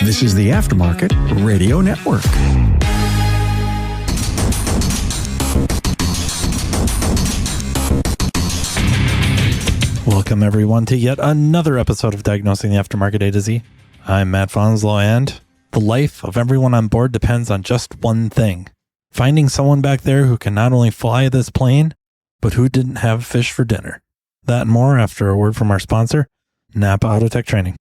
This is the Aftermarket Radio Network. Welcome, everyone, to yet another episode of Diagnosing the Aftermarket A to Z. I'm Matt Fonslow, and the life of everyone on board depends on just one thing. Finding someone back there who can not only fly this plane, but who didn't have fish for dinner. That and more after a word from our sponsor, NAPA Autotech Training.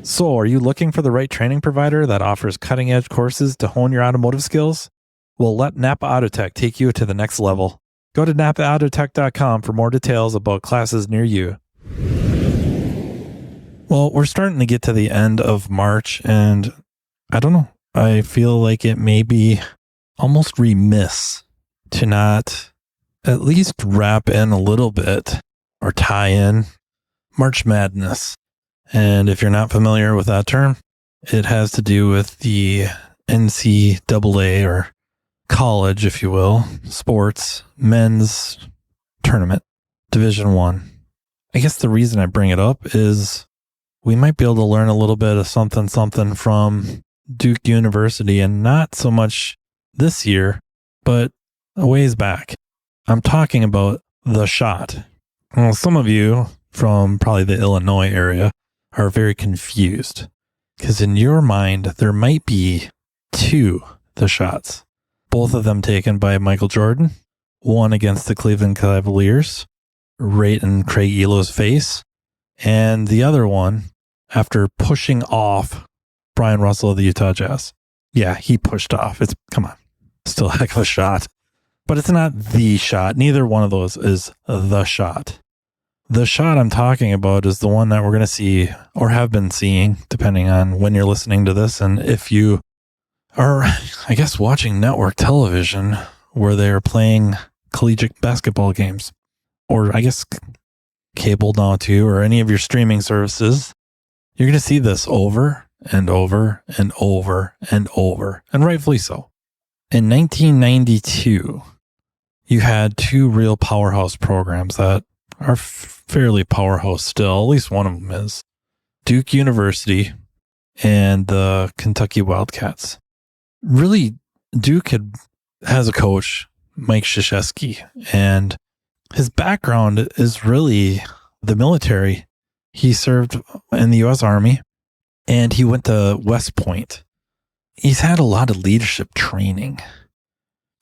So, are you looking for the right training provider that offers cutting-edge courses to hone your automotive skills? Well, let NAPA Autotech take you to the next level. Go to napaautotech.com for more details about classes near you. Well, we're starting to get to the end of March, and I don't know. I feel like it may be almost remiss to not at least wrap in a little bit or tie in March Madness. And if you're not familiar with that term, it has to do with the NCAA, or college, if you will, sports men's tournament, Division I. I guess the reason I bring it up is we might be able to learn a little bit of something from Duke University, and not so much this year, but a ways back. I'm talking about the shot. Well, some of you from probably the Illinois area are very confused, because in your mind, there might be two the shots, both of them taken by Michael Jordan, one against the Cleveland Cavaliers, right in Craig Elo's face, and the other one after pushing off Brian Russell of the Utah Jazz. Yeah, he pushed off. Come on, still a heck of a shot, but it's not the shot. Neither one of those is the shot. The shot I'm talking about is the one that we're going to see, or have been seeing, depending on when you're listening to this. And if you are, I guess, watching network television where they are playing collegiate basketball games, or I guess cable now too, or any of your streaming services, you're going to see this over and over and over and over, and rightfully so. In 1992, you had two real powerhouse programs that are fairly powerhouse still. At least one of them is Duke University and the Kentucky Wildcats. Really, Duke has a coach, Mike Krzyzewski, and his background is really the military. He served in the U.S. Army, and he went to West Point. He's had a lot of leadership training.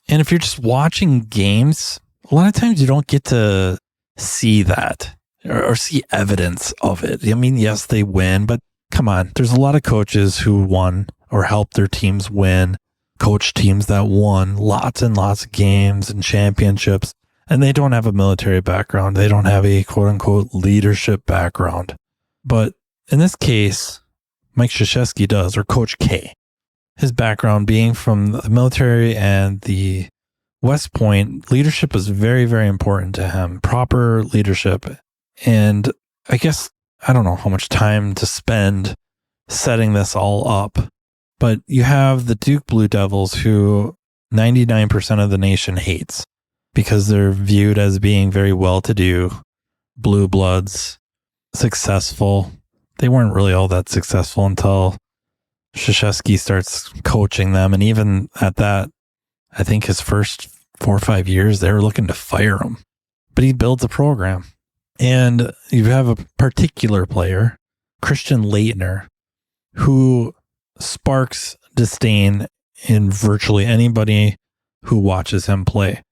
And if you're just watching games, a lot of times you don't get to see that or see evidence of it. I mean, yes, they win, but come on, there's a lot of coaches who won or helped their teams win, coach teams that won lots and lots of games and championships, and they don't have a military background. They don't have a quote unquote leadership background. But in this case, Mike Krzyzewski does, or Coach K. His background being from the military and the West Point, leadership is very, very important to him. Proper leadership. And I guess, I don't know how much time to spend setting this all up, but you have the Duke Blue Devils, who 99% of the nation hates because they're viewed as being very well-to-do, blue bloods, successful. They weren't really all that successful until Krzyzewski starts coaching them. And even at that, I think his first 4 or 5 years, they were looking to fire him. But he builds a program. And you have a particular player, Christian Laettner, who sparks disdain in virtually anybody who watches him play.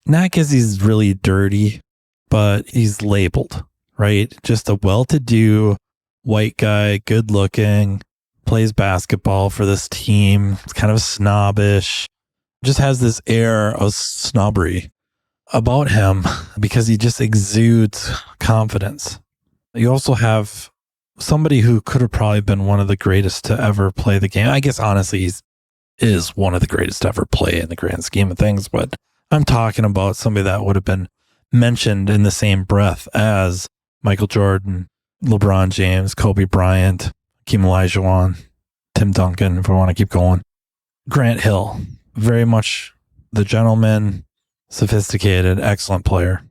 Not because he's really dirty, but he's labeled, right? Just a well-to-do white guy, good looking, plays basketball for this team. It's kind of snobbish, just has this air of snobbery about him because he just exudes confidence. You also have somebody who could have probably been one of the greatest to ever play the game. I guess, honestly, he is one of the greatest to ever play in the grand scheme of things, but I'm talking about somebody that would have been mentioned in the same breath as Michael Jordan, LeBron James, Kobe Bryant, Hakeem Olajuwon, Tim Duncan, if we want to keep going. Grant Hill, very much the gentleman, sophisticated, excellent player.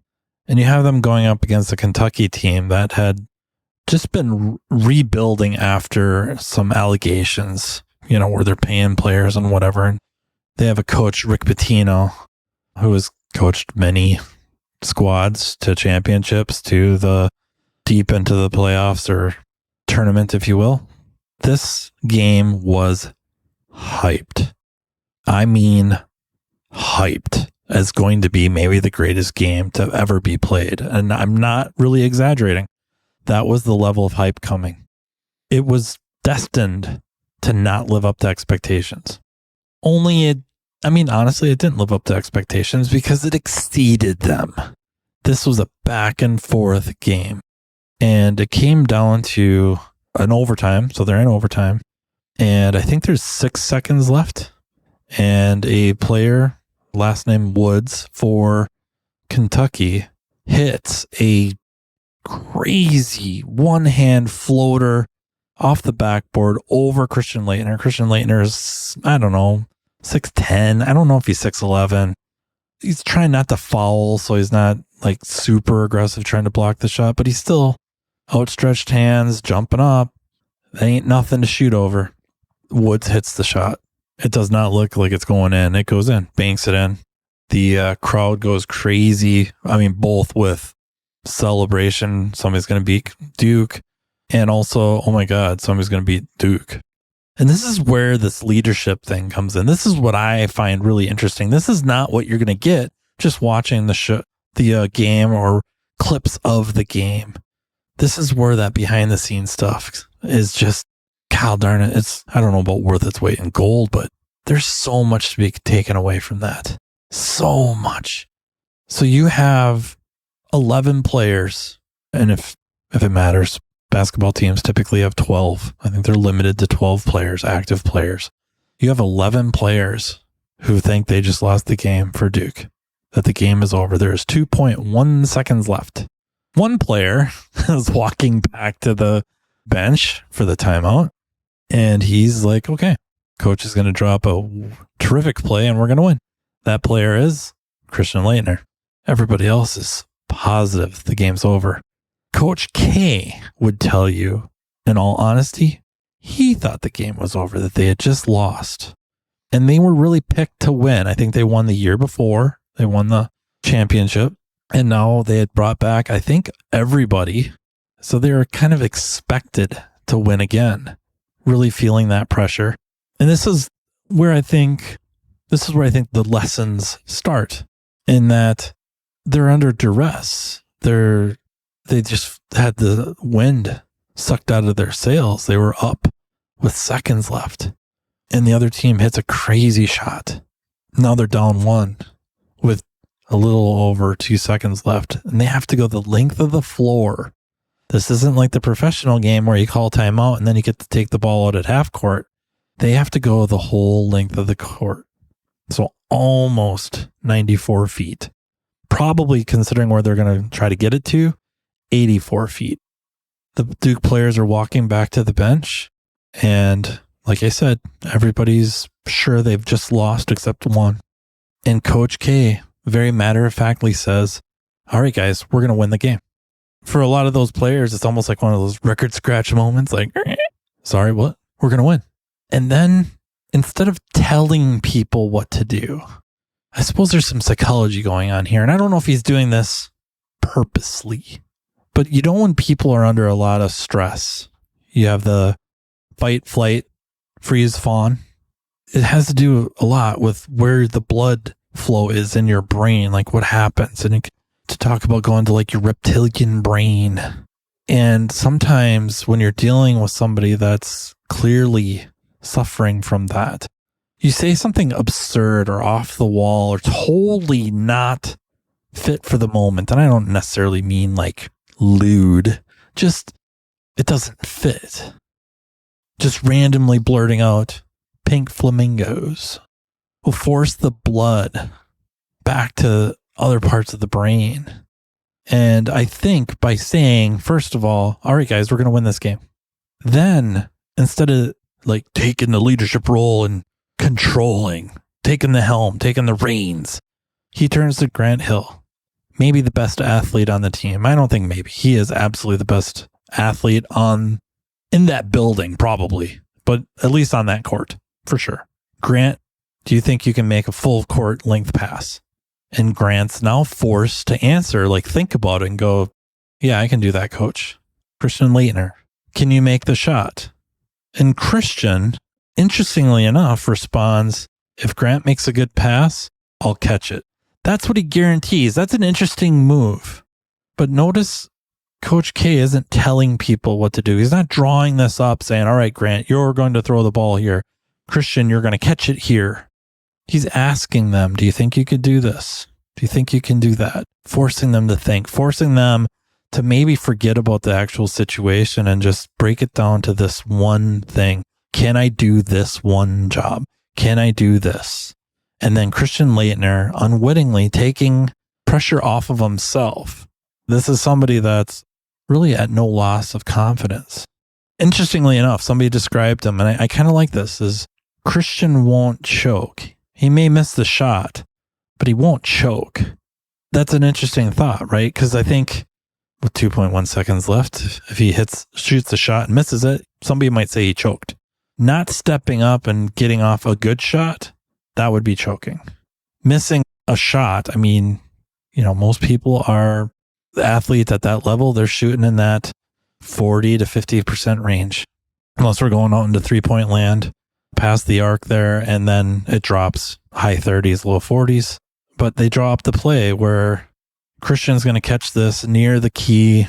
And you have them going up against a Kentucky team that had just been rebuilding after some allegations, where they're paying players and whatever. And they have a coach, Rick Pitino, who has coached many squads to championships, to the deep into the playoffs or tournament, if you will. This game was hyped. I mean, hyped as going to be maybe the greatest game to ever be played. And I'm not really exaggerating. That was the level of hype coming. It was destined to not live up to expectations. Honestly, it didn't live up to expectations because it exceeded them. This was a back and forth game. And it came down to an overtime. So they're in overtime. And I think there's 6 seconds left. And a player, last name Woods, for Kentucky, hits a crazy one-hand floater off the backboard over Christian Laettner. Christian Laettner's, 6'10". I don't know if he's 6'11". He's trying not to foul, so he's not like super aggressive trying to block the shot, but he's still outstretched hands, jumping up. There ain't nothing to shoot over. Woods hits the shot. It does not look like it's going in. It goes in, banks it in. The crowd goes crazy. Both with celebration. Somebody's going to beat Duke. And also, oh my God, somebody's going to beat Duke. And this is where this leadership thing comes in. This is what I find really interesting. This is not what you're going to get just watching the game or clips of the game. This is where that behind the scenes stuff is just, God darn it. I don't know about worth its weight in gold, but there's so much to be taken away from that. So much. So you have 11 players. And if it matters, basketball teams typically have 12. I think they're limited to 12 players, active players. You have 11 players who think they just lost the game for Duke, that the game is over. There's 2.1 seconds left. One player is walking back to the bench for the timeout, and he's like, okay, coach is going to drop a terrific play, and we're going to win. That player is Christian Laettner. Everybody else is positive the game's over. Coach K would tell you, in all honesty, he thought the game was over, that they had just lost. And they were really picked to win. I think they won the year before. They won the championship. And now they had brought back, I think, everybody. So they were kind of expected to win again, really feeling that pressure. And this is where I think the lessons start, in that they're under duress. They just had the wind sucked out of their sails. They were up with seconds left, and the other team hits a crazy shot. Now they're down 1 with a little over 2 seconds left, and they have to go the length of the floor. This isn't like the professional game where you call timeout and then you get to take the ball out at half court. They have to go the whole length of the court. So almost 94 feet. Probably, considering where they're going to try to get it to, 84 feet. The Duke players are walking back to the bench, and like I said, everybody's sure they've just lost except one. And Coach K very matter-of-factly says, all right, guys, we're going to win the game. For a lot of those players, it's almost like one of those record scratch moments, like, sorry, what? We're going to win. And then, instead of telling people what to do, I suppose there's some psychology going on here. And I don't know if he's doing this purposely. But when people are under a lot of stress, you have the fight, flight, freeze, fawn. It has to do a lot with where the blood flow is in your brain, like what happens. And to talk about going to like your reptilian brain. And sometimes when you're dealing with somebody that's clearly suffering from that, you say something absurd or off the wall or totally not fit for the moment. And I don't necessarily mean like lewd, just it doesn't fit. Just randomly blurting out pink flamingos will force the blood back to other parts of the brain. And I think by saying, first of all right, guys, we're going to win this game. Then instead of like taking the leadership role and controlling, taking the helm, taking the reins, he turns to Grant Hill. Maybe the best athlete on the team. I don't think maybe. He is absolutely the best athlete in that building, probably, but at least on that court, for sure. Grant, do you think you can make a full court length pass? And Grant's now forced to answer, like think about it and go, yeah, I can do that, coach. Christian Leitner, can you make the shot? And Christian, interestingly enough, responds, if Grant makes a good pass, I'll catch it. That's what he guarantees. That's an interesting move. But notice Coach K isn't telling people what to do. He's not drawing this up saying, all right, Grant, you're going to throw the ball here. Christian, you're going to catch it here. He's asking them, do you think you could do this? Do you think you can do that? Forcing them to think, forcing them to maybe forget about the actual situation and just break it down to this one thing. Can I do this one job? Can I do this? And then Christian Leitner unwittingly taking pressure off of himself. This is somebody that's really at no loss of confidence. Interestingly enough, somebody described him, and I kind of like this, is Christian won't choke. He may miss the shot, but he won't choke. That's an interesting thought, right? Because I think with 2.1 seconds left, if he shoots the shot and misses it, somebody might say he choked. Not stepping up and getting off a good shot, that would be choking. Missing a shot, I mean, most people are athletes at that level. They're shooting in that 40 to 50% range. Unless we're going out into 3-point land, past the arc there, and then it drops high 30s, low 40s. But they draw up the play where Christian's going to catch this near the key,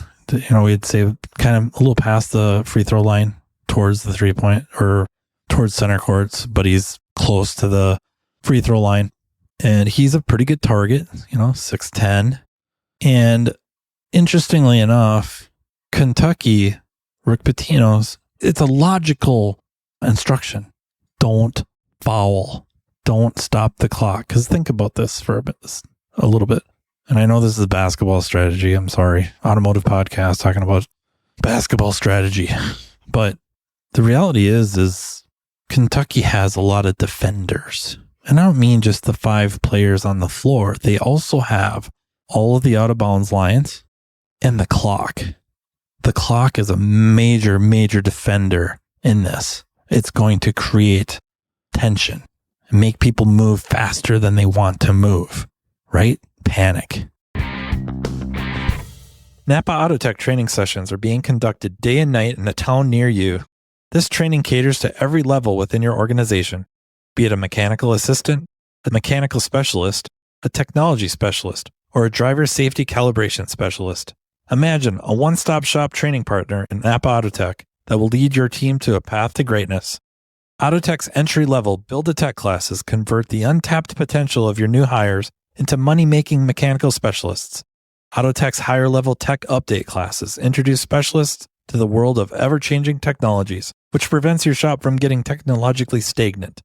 we'd say kind of a little past the free throw line towards the 3-point or towards center courts, but he's close to the free throw line. And he's a pretty good target, 6'10". And interestingly enough, Kentucky, Rick Pitino's, it's a logical instruction. Don't foul. Don't stop the clock. Because think about this for a little bit. And I know this is basketball strategy. I'm sorry. Automotive podcast talking about basketball strategy. But the reality is Kentucky has a lot of defenders. And I don't mean just the 5 players on the floor. They also have all of the out of bounds lines and the clock. The clock is a major, major defender in this. It's going to create tension and make people move faster than they want to move, right? Panic. NAPA Autotech training sessions are being conducted day and night in a town near you. This training caters to every level within your organization, be it a mechanical assistant, a mechanical specialist, a technology specialist, or a driver safety calibration specialist. Imagine a one-stop shop training partner in NAPA Autotech that will lead your team to a path to greatness. Autotech's entry-level Build-A-Tech classes convert the untapped potential of your new hires into money-making mechanical specialists. Autotech's higher-level tech update classes introduce specialists to the world of ever-changing technologies, which prevents your shop from getting technologically stagnant.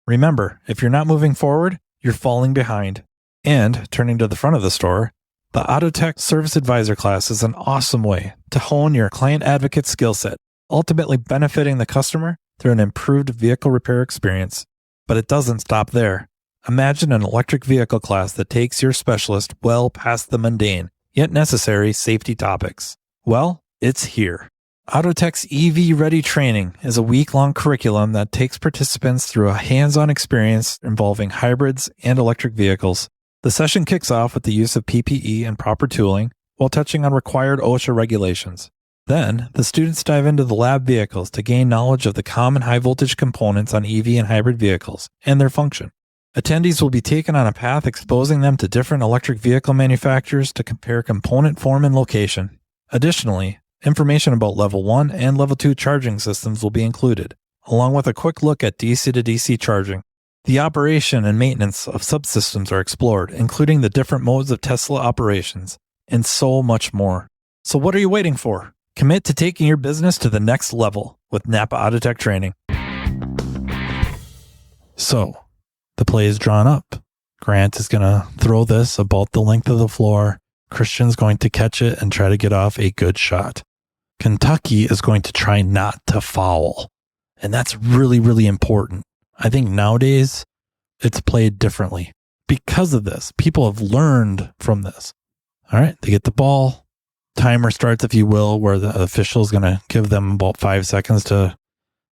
Remember, if you're not moving forward, you're falling behind. And, turning to the front of the store, the Autotech Service Advisor class is an awesome way to hone your client advocate skill set, ultimately benefiting the customer through an improved vehicle repair experience. But it doesn't stop there. Imagine an electric vehicle class that takes your specialist well past the mundane, yet necessary safety topics. Well, it's here. Autotech's EV Ready training is a week-long curriculum that takes participants through a hands-on experience involving hybrids and electric vehicles. The session kicks off with the use of PPE and proper tooling while touching on required OSHA regulations. Then, the students dive into the lab vehicles to gain knowledge of the common high-voltage components on EV and hybrid vehicles and their function. Attendees will be taken on a path exposing them to different electric vehicle manufacturers to compare component form and location. Additionally, information about Level 1 and Level 2 charging systems will be included, along with a quick look at DC to DC charging. The operation and maintenance of subsystems are explored, including the different modes of Tesla operations, and so much more. So what are you waiting for? Commit to taking your business to the next level with NAPA Autotech training. So, the play is drawn up. Grant is going to throw this about the length of the floor. Christian's going to catch it and try to get off a good shot. Kentucky is going to try not to foul. And that's really, really important. I think nowadays it's played differently because of this. People have learned from this. All right, they get the ball. timer starts, if you will, where the official is going to give them about 5 seconds to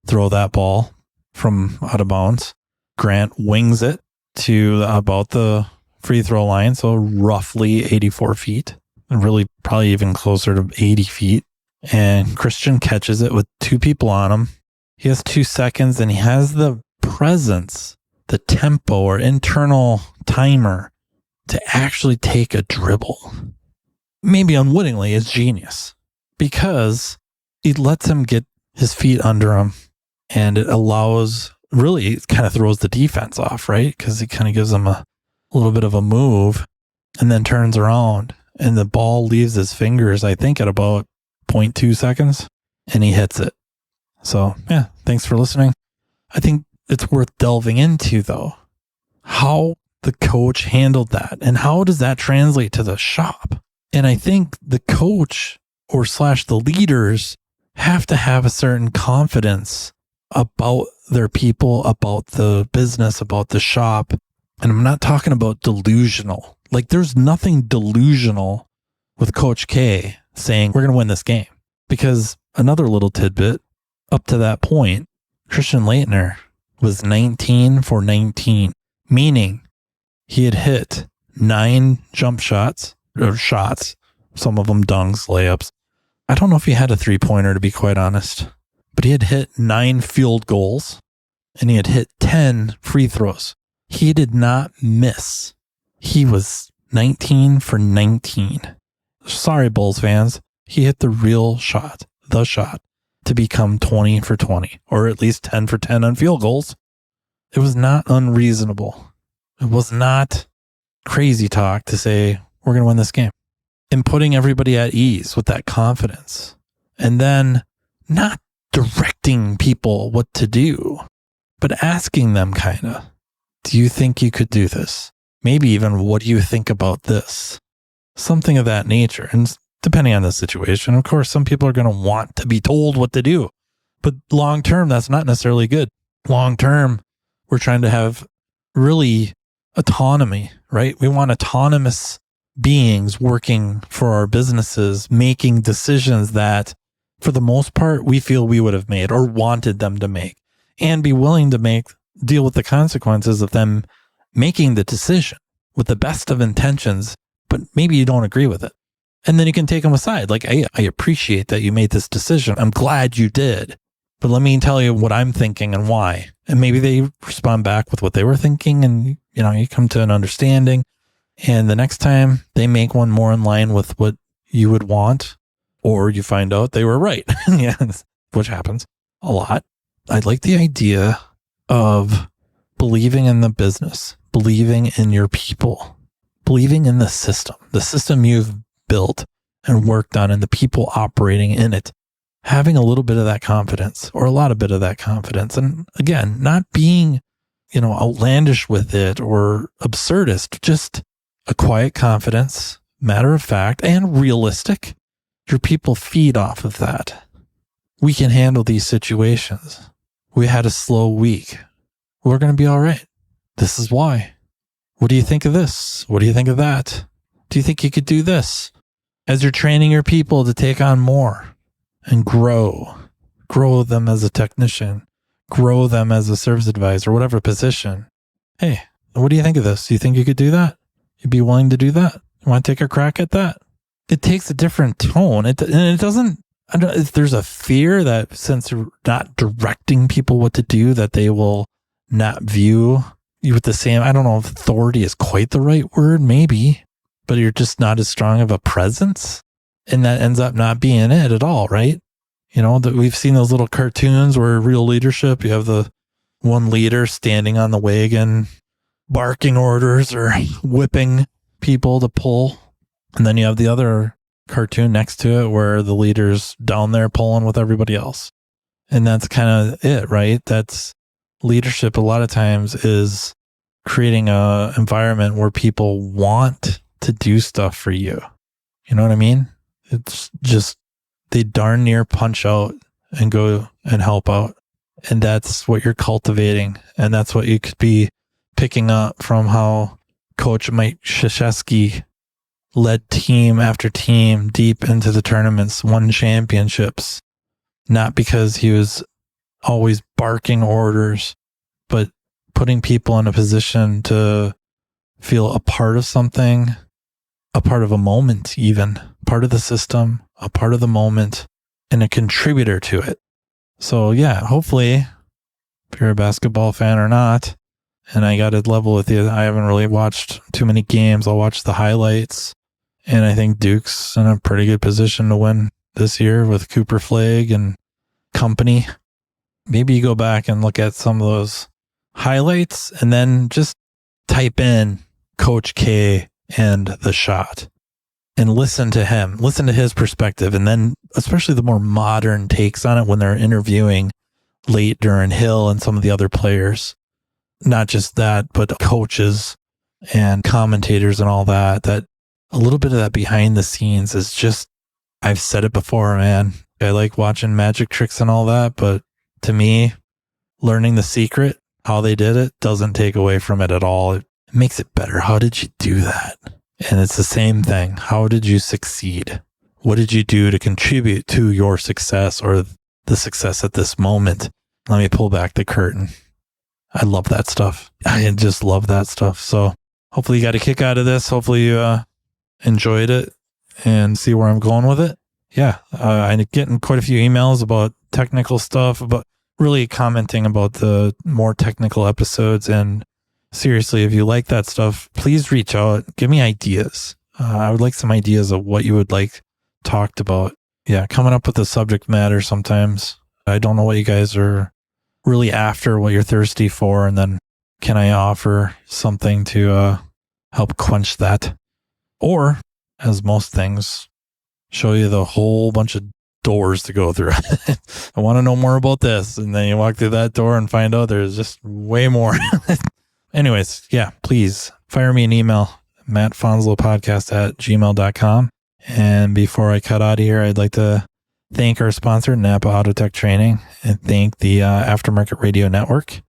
throw that ball from out of bounds. Grant wings it to about the free throw line, so roughly 84 feet, and really probably even closer to 80 feet. And Christian catches it with 2 people on him. He has 2 seconds, and he has the presence, the tempo or internal timer to actually take a dribble. Maybe unwittingly, is genius because it lets him get his feet under him, and it allows, really, it kind of throws the defense off, right? Because it kind of gives him a little bit of a move and then turns around, and the ball leaves his fingers, I think, at about 0.2 seconds, and he hits it. So, yeah, thanks for listening. I think it's worth delving into, though, how the coach handled that and how does that translate to the shop. And I think the coach or / the leaders have to have a certain confidence about their people, about the business, about the shop. And I'm not talking about delusional. Like, there's nothing delusional with Coach K saying, we're going to win this game. Because another little tidbit, up to that point, Christian Laettner was 19 for 19, meaning he had hit 9 jump shots, or shots, some of them dunks, layups. I don't know if he had a 3-pointer, to be quite honest, but he had hit 9 field goals and he had hit 10 free throws. He did not miss. He was 19 for 19. Sorry, Bulls fans. He hit the real shot, the shot, to become 20 for 20, or at least 10 for 10 on field goals. It was not unreasonable. It was not crazy talk to say, we're going to win this game. And putting everybody at ease with that confidence. And then not directing people what to do, but asking them kind of, do you think you could do this? Maybe even, what do you think about this? Something of that nature. And depending on the situation, of course, some people are going to want to be told what to do. But long term, that's not necessarily good. Long term, we're trying to have really autonomy, right? We want autonomous beings working for our businesses, making decisions that, for the most part, we feel we would have made or wanted them to make, and be willing to deal with the consequences of them making the decision with the best of intentions, but maybe you don't agree with it. And then you can take them aside. Like, I appreciate that you made this decision. I'm glad you did. But let me tell you what I'm thinking and why. And maybe they respond back with what they were thinking, and you come to an understanding. And the next time they make one more in line with what you would want, or you find out they were right. Yeah, which happens a lot. I like the idea of believing in the business, believing in your people, believing in the system you've built and worked on, and the people operating in it, having a little bit of that confidence, or a lot of bit of that confidence. And again, not being, outlandish with it or absurdist, just a quiet confidence, matter of fact, and realistic. Your people feed off of that. We can handle these situations. We had a slow week. We're going to be all right. This is why. What do you think of this? What do you think of that? Do you think you could do this? As you're training your people to take on more and grow them as a technician, grow them as a service advisor, whatever position. Hey, what do you think of this? Do you think you could do that? You'd be willing to do that? You want to take a crack at that? It takes a different tone. It doesn't, if there's a fear that since you're not directing people what to do, that they will not view you with the same, I don't know if authority is quite the right word, maybe, but you're just not as strong of a presence, and that ends up not being it at all, right? That we've seen those little cartoons where real leadership, you have the one leader standing on the wagon, barking orders or whipping people to pull. And then you have the other cartoon next to it where the leader's down there pulling with everybody else. And that's kind of it, right? That's leadership a lot of times, is creating a environment where people want to do stuff for you. You know what I mean? It's just, they darn near punch out and go and help out. And that's what you're cultivating. And that's what you could be picking up from how Coach Mike Krzyzewski led team after team deep into the tournaments, won championships, not because he was always barking orders, but putting people in a position to feel a part of something, a part of a moment, even part of the system, a part of the moment, and a contributor to it. So yeah, hopefully, if you're a basketball fan or not, and I got to level with you, I haven't really watched too many games. I'll watch the highlights, and I think Duke's in a pretty good position to win this year with Cooper Flagg and company. Maybe you go back and look at some of those highlights and then just type in Coach K and the shot and listen to him, listen to his perspective. And then especially the more modern takes on it when they're interviewing late during Hill and some of the other players, not just that, but coaches and commentators and all that, that a little bit of that behind the scenes is just, I've said it before, man. I like watching magic tricks and all that, but to me, learning the secret, how they did it, doesn't take away from it at all. It makes it better. How did you do that? And it's the same thing. How did you succeed? What did you do to contribute to your success or the success at this moment? Let me pull back the curtain. I love that stuff. I just love that stuff. So hopefully you got a kick out of this. Hopefully you enjoyed it and see where I'm going with it. Yeah, I'm getting quite a few emails about technical stuff, about really commenting about the more technical episodes. And seriously, if you like that stuff, please reach out. Give me ideas. I would like some ideas of what you would like talked about. Yeah, coming up with the subject matter sometimes. I don't know what you guys are really after, what you're thirsty for, and then can I offer something to help quench that? Or, as most things, show you the whole bunch of doors to go through. I want to know more about this. And then you walk through that door and find out there's just way more. Anyways, yeah, please fire me an email, mattfonslowpodcast@gmail.com. And before I cut out of here, I'd like to thank our sponsor, NAPA Autotech Training, and thank the Aftermarket Radio Network,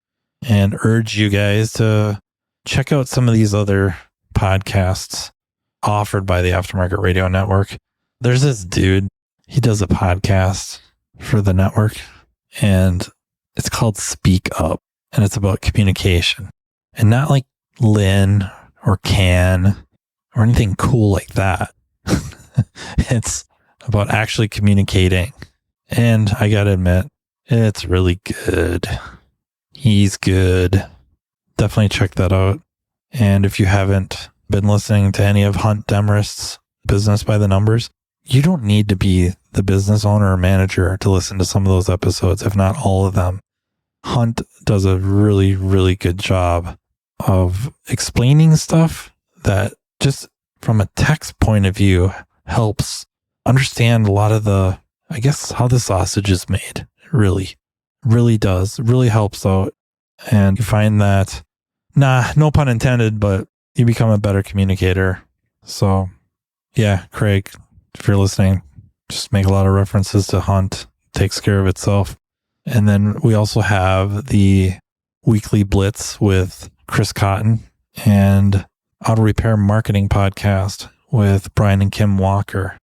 and urge you guys to check out some of these other podcasts offered by the Aftermarket Radio Network. There's this dude, he does a podcast for the network, and it's called Speak Up, and it's about communication. And not like Lynn or Can or anything cool like that. It's about actually communicating. And I gotta admit, it's really good. He's good. Definitely check that out. And if you haven't been listening to any of Hunt Demarest's Business by the Numbers, you don't need to be the business owner or manager to listen to some of those episodes, if not all of them. Hunt does a really, really good job of explaining stuff that just from a text point of view helps understand a lot of the, I guess, how the sausage is made. It really does. It really helps out. And you find that, no pun intended, but you become a better communicator. So yeah, Craig, if you're listening, just make a lot of references to Hunt. It takes care of itself. And then we also have the Weekly Blitz with Chris Cotton and Auto Repair Marketing Podcast with Brian and Kim Walker.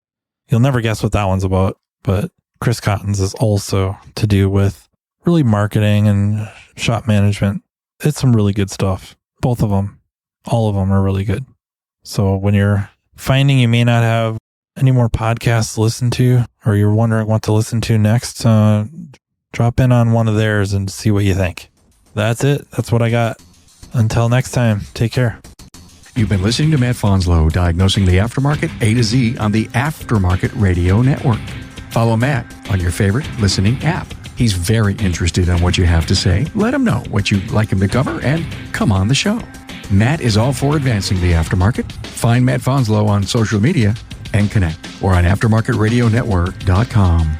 You'll never guess what that one's about, but Chris Cotton's is also to do with really marketing and shop management. It's some really good stuff. Both of them, all of them are really good. So when you're finding you may not have any more podcasts to listen to, or you're wondering what to listen to next, drop in on one of theirs and see what you think. That's it. That's what I got. Until next time, take care. You've been listening to Matt Fonslow, diagnosing the aftermarket A to Z on the Aftermarket Radio Network. Follow Matt on your favorite listening app. He's very interested in what you have to say. Let him know what you'd like him to cover and come on the show. Matt is all for advancing the aftermarket. Find Matt Fonslow on social media and connect or on aftermarketradionetwork.com.